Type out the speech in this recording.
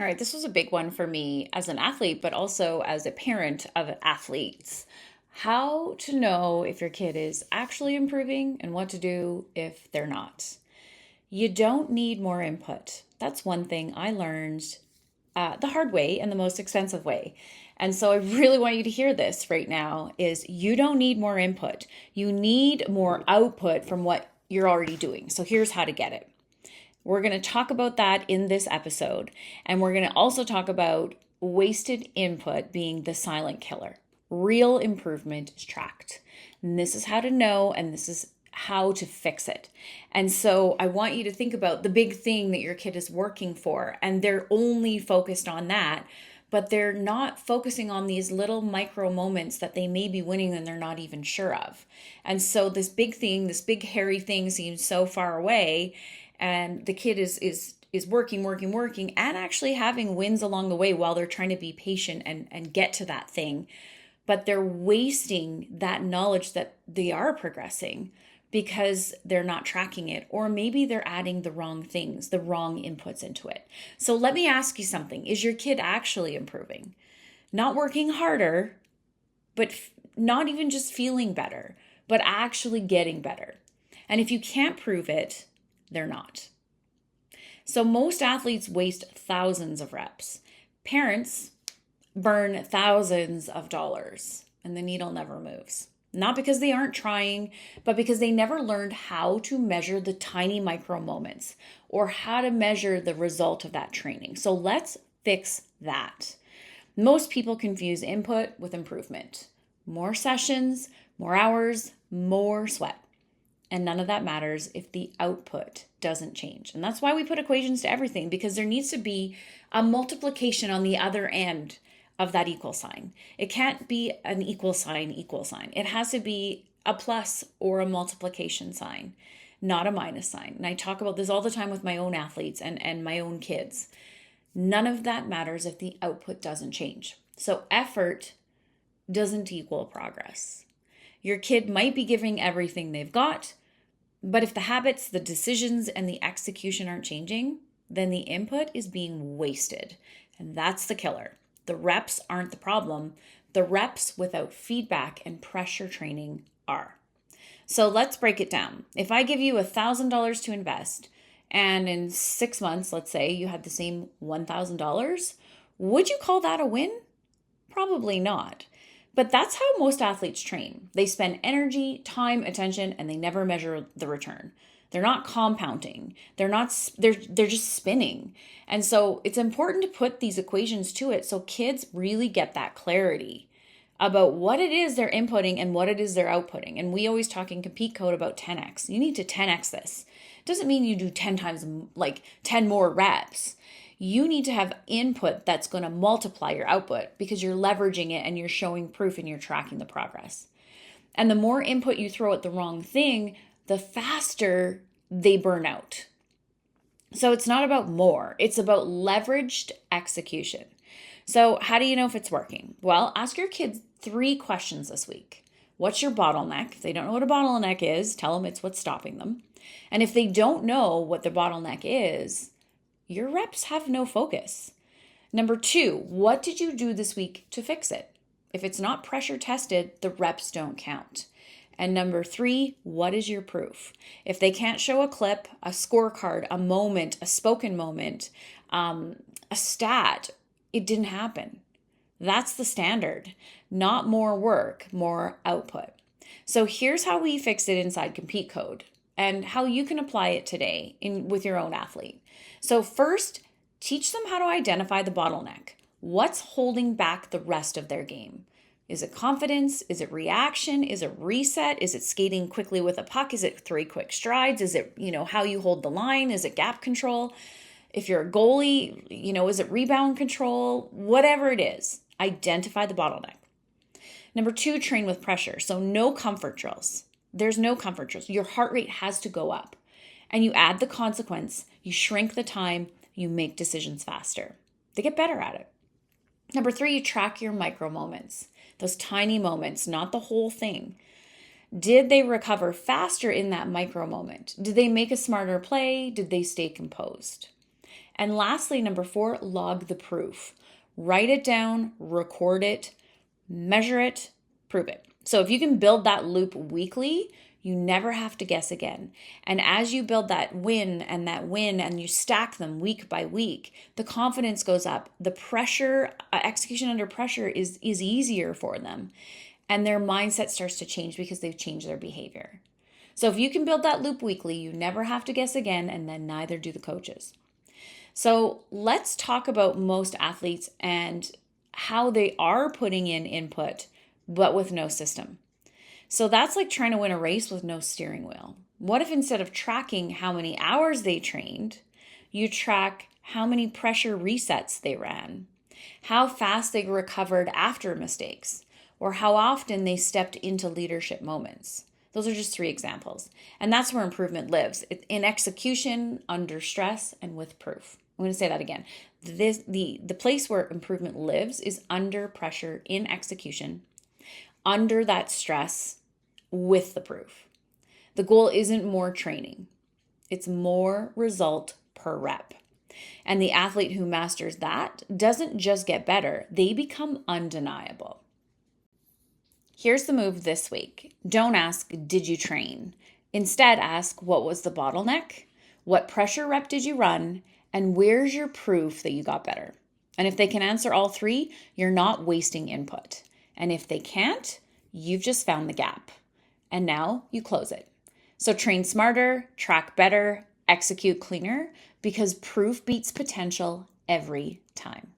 All right, this was a big one for me as an athlete, but also as a parent of athletes. How to know if your kid is actually improving and what to do if they're not. You don't need more input. That's one thing I learned the hard way and the most expensive way. And so I really want you to hear this right now is you don't need more input. You need more output from what you're already doing. So here's how to get it. We're going to talk about that in this episode. And we're going to also talk about wasted input being the silent killer. Real improvement is tracked. And this is how to know, and this is how to fix it. And so I want you to think about the big thing that your kid is working for, and they're only focused on that, but they're not focusing on these little micro moments that they may be winning and they're not even sure of. And so this big thing, this big hairy thing seems so far away, and the kid is working, and actually having wins along the way while they're trying to be patient and get to that thing. But they're wasting that knowledge that they are progressing because they're not tracking it, or maybe they're adding the wrong things, the wrong inputs into it. So let me ask you something. Is your kid actually improving? Not working harder, but not even just feeling better, but actually getting better. And if you can't prove it, they're not. So most athletes waste thousands of reps. Parents burn thousands of dollars and the needle never moves. Not because they aren't trying, but because they never learned how to measure the tiny micro moments or how to measure the result of that training. So let's fix that. Most people confuse input with improvement. More sessions, more hours, more sweat. And none of that matters if the output doesn't change. And that's why we put equations to everything, because there needs to be a multiplication on the other end of that equal sign. It can't be an equal sign. It has to be a plus or a multiplication sign, not a minus sign. And I talk about this all the time with my own athletes and my own kids. None of that matters if the output doesn't change. So effort doesn't equal progress. Your kid might be giving everything they've got, but if the habits, the decisions, and the execution aren't changing, then the input is being wasted. And that's the killer. The reps aren't the problem. The reps without feedback and pressure training are. So let's break it down. If I give you $1,000 to invest, and in 6 months, let's say you had the same $1,000, would you call that a win? Probably not. But that's how most athletes train. They spend energy, time, attention, and they never measure the return. They're not compounding. They're just spinning. And so it's important to put these equations to it so kids really get that clarity about what it is they're inputting and what it is they're outputting. And we always talk in Compete Code about 10x. You need to 10x this. It doesn't mean you do 10 times, like 10 more reps. You need to have input that's going to multiply your output because you're leveraging it and you're showing proof and you're tracking the progress. And the more input you throw at the wrong thing, the faster they burn out. So it's not about more, it's about leveraged execution. So how do you know if it's working? Well, ask your kids 3 questions this week. What's your bottleneck? If they don't know what a bottleneck is, tell them it's what's stopping them. And if they don't know what the bottleneck is, your reps have no focus. Number 2, what did you do this week to fix it? If it's not pressure tested, the reps don't count. And number 3, what is your proof? If they can't show a clip, a scorecard, a moment, a spoken moment, a stat, it didn't happen. That's the standard. Not more work, more output. So here's how we fix it inside Compete Code and how you can apply it today with your own athlete. So first, teach them how to identify the bottleneck. What's holding back the rest of their game? Is it confidence? Is it reaction? Is it reset? Is it skating quickly with a puck? Is it 3 quick strides? Is it, how you hold the line? Is it gap control? If you're a goalie, is it rebound control? Whatever it is, identify the bottleneck. Number 2, train with pressure. So no comfort drills. There's no comfort drills. Your heart rate has to go up. And you add the consequence, you shrink the time, you make decisions faster. They get better at it. Number 3, you track your micro moments. Those tiny moments, not the whole thing. Did they recover faster in that micro moment? Did they make a smarter play? Did they stay composed? And lastly, number 4, log the proof. Write it down, record it, measure it, prove it. So if you can build that loop weekly, you never have to guess again. And as you build that win and you stack them week by week, the confidence goes up. The pressure, execution under pressure is easier for them. And their mindset starts to change because they've changed their behavior. So if you can build that loop weekly, you never have to guess again, and then neither do the coaches. So let's talk about most athletes and how they are putting in input, but with no system. So that's like trying to win a race with no steering wheel. What if instead of tracking how many hours they trained, you track how many pressure resets they ran, how fast they recovered after mistakes, or how often they stepped into leadership moments? Those are just 3 examples. And that's where improvement lives, in execution, under stress, and with proof. I'm going to say that again. The place where improvement lives is under pressure, in execution, under that stress, with the proof. The goal isn't more training. It's more result per rep. And the athlete who masters that doesn't just get better, they become undeniable. Here's the move this week. Don't ask, did you train? Instead, ask, what was the bottleneck? What pressure rep did you run? And where's your proof that you got better? And if they can answer all 3, you're not wasting input. And if they can't, you've just found the gap. And now you close it. So train smarter, track better, execute cleaner, because proof beats potential every time.